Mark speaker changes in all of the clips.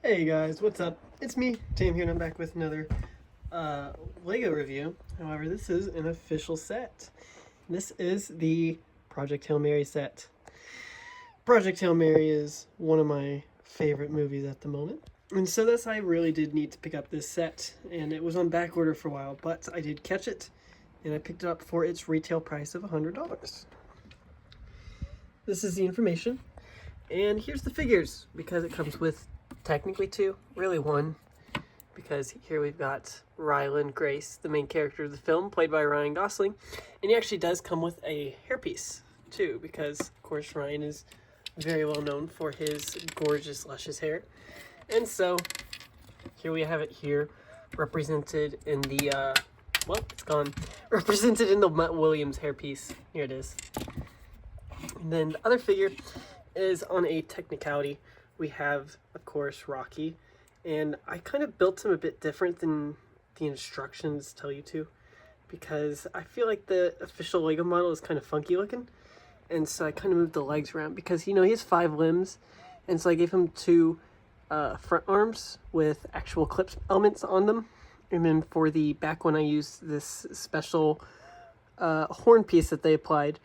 Speaker 1: Hey guys, what's up? It's me, Tam here, and I'm back with another Lego review. However, this is an official set. This is the Project Hail Mary set. Project Hail Mary is one of my favorite movies at the moment. And so thus I really did need to pick up this set, and it was on back order for a while, but I did catch it, and I picked it up for its retail price of $100. This is the information, and here's the figures, because it comes with technically two, really one, because here we've got Ryland Grace, the main character of the film, played by Ryan Gosling, and he actually does come with a hairpiece too, because of course Ryan is very well known for his gorgeous, luscious hair. And so here we have it here, represented in the well, it's gone, represented in the Mutt Williams hairpiece. Here it is. And then the other figure is on a technicality. We have, of course, Rocky, and I kind of built him a bit different than the instructions tell you to, because I feel like the official Lego model is kind of funky looking, and so I kind of moved the legs around, because, you know, he has 5 limbs, and so I gave him 2 front arms with actual clip elements on them, and then for the back one I used this special horn piece that they applied.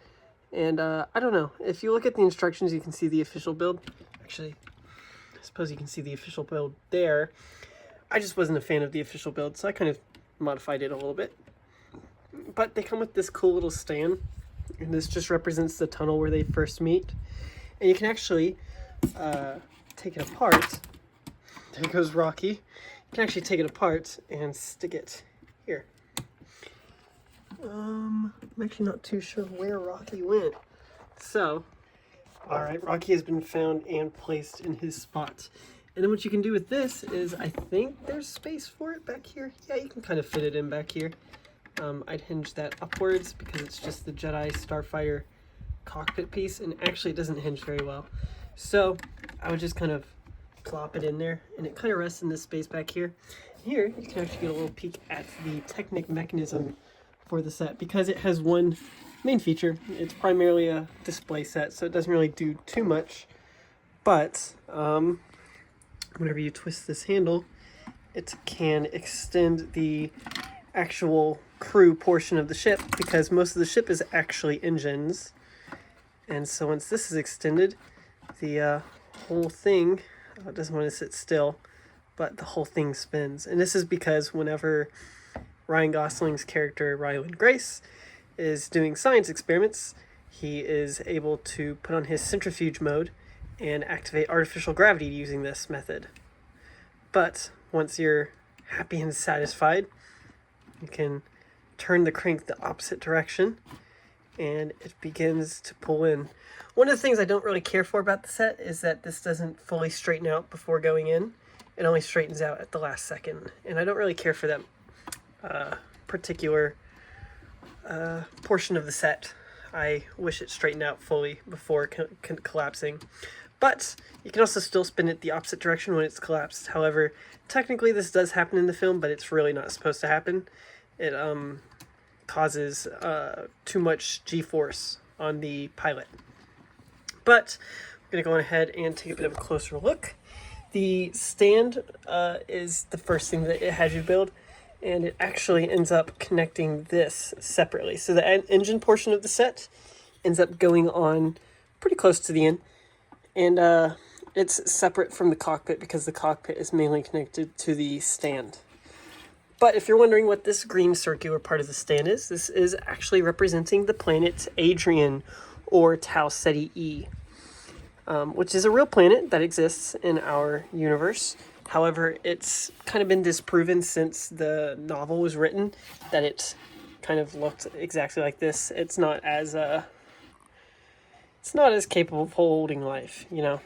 Speaker 1: And I don't know, if you look at the instructions you can see the official build. Actually, I suppose you can see the official build there. I just wasn't a fan of the official build, so I kind of modified it a little bit. But they come with this cool little stand, and this just represents the tunnel where they first meet. And you can actually take it apart. There goes Rocky. You can actually take it apart and stick it here. I'm actually not too sure where Rocky went. So, alright, Rocky has been found and placed in his spot. And then what you can do with this is, I think there's space for it back here. Yeah, you can kind of fit it in back here. I'd hinge that upwards because it's just the Jedi Starfighter cockpit piece, and actually it doesn't hinge very well. So, I would just kind of plop it in there, and it kind of rests in this space back here. Here, you can actually get a little peek at the Technic mechanism for the set, because it has one main feature. It's primarily a display set, so it doesn't really do too much, but whenever you twist this handle, it can extend the actual crew portion of the ship, because most of the ship is actually engines, and so once this is extended, the whole thing doesn't want to sit still, but the whole thing spins. And this is because whenever Ryan Gosling's character, Ryland Grace, is doing science experiments, he is able to put on his centrifuge mode and activate artificial gravity using this method. But once you're happy and satisfied, you can turn the crank the opposite direction, and it begins to pull in. One of the things I don't really care for about the set is that this doesn't fully straighten out before going in. It only straightens out at the last second, and I don't really care for that particular portion of the set. I wish it straightened out fully before collapsing. But you can also still spin it the opposite direction when it's collapsed. However, technically this does happen in the film, but it's really not supposed to happen. It causes too much G-force on the pilot. But I'm going to go ahead and take a bit of a closer look. The stand is the first thing that it has you build, and it actually ends up connecting this separately. So the engine portion of the set ends up going on pretty close to the end, and it's separate from the cockpit because the cockpit is mainly connected to the stand. But if you're wondering what this green circular part of the stand is, this is actually representing the planet Adrian, or Tau Ceti E, which is a real planet that exists in our universe. However, it's kind of been disproven since the novel was written that it kind of looked exactly like this. It's not as capable of holding life, you know.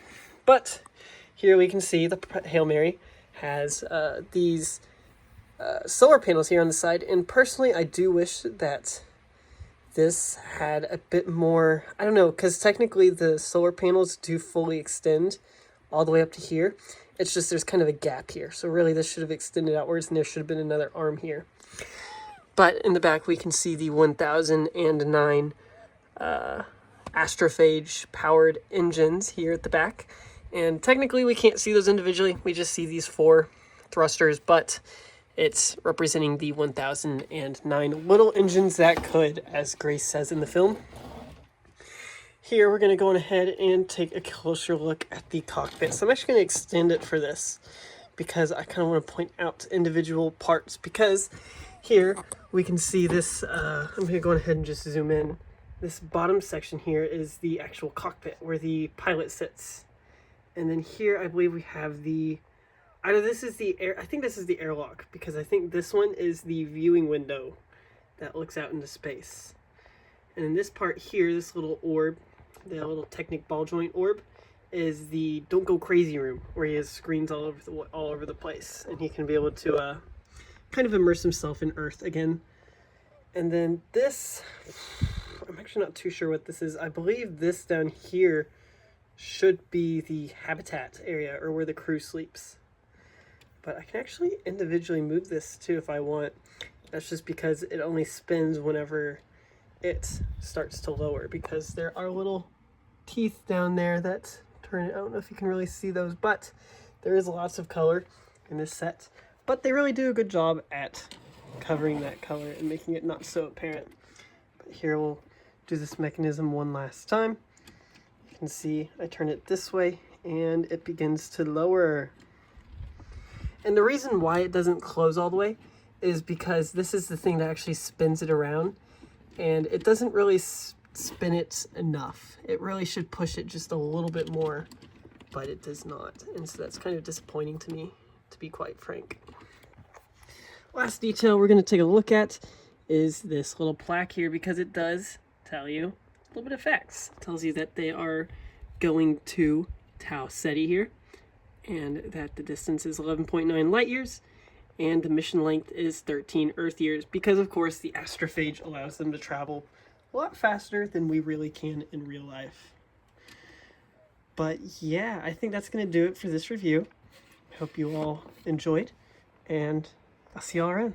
Speaker 1: But here we can see the Hail Mary has these solar panels here on the side, and personally I do wish that this had a bit more, I don't know, because technically the solar panels do fully extend all the way up to here. It's just there's kind of a gap here. So really this should have extended outwards, and there should have been another arm here. But in the back we can see the 1009 Astrophage powered engines here at the back. And technically we can't see those individually, we just see these 4 thrusters, but it's representing the 1009 little engines that could, as Grace says in the film. Here we're going to go on ahead and take a closer look at the cockpit. So I'm actually going to extend it for this because I kind of want to point out individual parts, because here we can see this, I'm going to go ahead and just zoom in. This bottom section here is the actual cockpit where the pilot sits. And then here I believe we have the, either this is the air, I think this is the airlock, because I think this one is the viewing window that looks out into space. And in this part here, this little orb, the little Technic ball joint orb, is the don't go crazy room, where he has screens all over the place, and he can be able to kind of immerse himself in Earth again. And then this, I'm actually not too sure what this is. I believe this down here should be the habitat area, or where the crew sleeps. But I can actually individually move this too if I want. That's just because it only spins whenever it starts to lower, because there are little teeth down there that turn it. I don't know if you can really see those, but there is lots of color in this set. But they really do a good job at covering that color and making it not so apparent. But here we'll do this mechanism one last time. You can see I turn it this way and it begins to lower. And the reason why it doesn't close all the way is because this is the thing that actually spins it around, and it doesn't really spin it enough. It really should push it just a little bit more, but it does not. And so that's kind of disappointing to me, to be quite frank. Last detail we're going to take a look at is this little plaque here, because it does tell you a little bit of facts. It tells you that they are going to Tau Ceti here, and that the distance is 11.9 light years, and the mission length is 13 Earth years, because of course the astrophage allows them to travel a lot faster than we really can in real life. But yeah, I think that's going to do it for this review. I hope you all enjoyed, and I'll see y'all around.